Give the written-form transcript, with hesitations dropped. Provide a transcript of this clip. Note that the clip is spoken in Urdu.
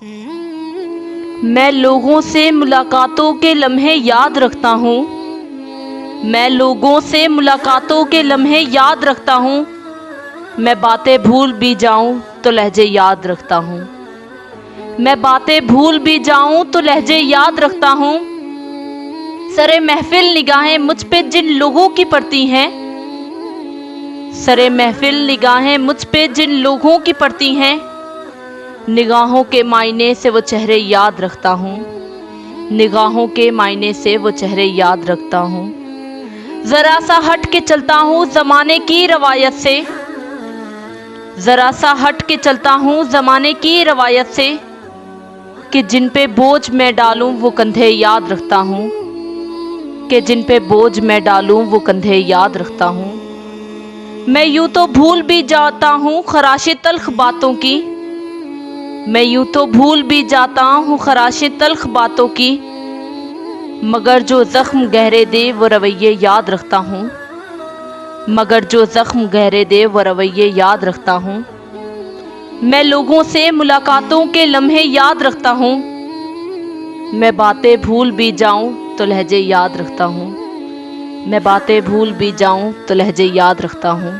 میں لوگوں سے ملاقاتوں کے لمحے یاد رکھتا ہوں، میں لوگوں سے ملاقاتوں کے لمحے یاد رکھتا ہوں، میں باتیں بھول بھی جاؤں تو لہجے یاد رکھتا ہوں، میں باتیں بھول بھی جاؤں تو لہجے یاد رکھتا ہوں۔ سرے محفل نگاہیں مجھ پہ جن لوگوں کی پڑتی ہیں، سرے محفل نگاہیں مجھ پہ جن لوگوں کی پڑتی ہیں، نگاہوں کے معائنے سے وہ چہرے یاد رکھتا ہوں، نگاہوں کے معائنے سے وہ چہرے یاد رکھتا ہوں۔ ذرا سا ہٹ کے چلتا ہوں زمانے کی روایت سے، ذرا سا ہٹ کے چلتا ہوں زمانے کی روایت سے، کہ جن پہ بوجھ میں ڈالوں وہ کندھے یاد رکھتا ہوں، کہ جن پہ بوجھ میں ڈالوں وہ کندھے یاد رکھتا ہوں۔ میں یوں تو بھول بھی جاتا ہوں خراشیں تلخ باتوں کی، میں یوں تو بھول بھی جاتا ہوں خراشیں تلخ باتوں کی، مگر جو زخم گہرے دے وہ رویے یاد رکھتا ہوں، مگر جو زخم گہرے دے وہ رویے یاد رکھتا ہوں۔ میں لوگوں سے ملاقاتوں کے لمحے یاد رکھتا ہوں، میں باتیں بھول بھی جاؤں تو لہجے یاد رکھتا ہوں، میں باتیں بھول بھی جاؤں تو لہجے یاد رکھتا ہوں۔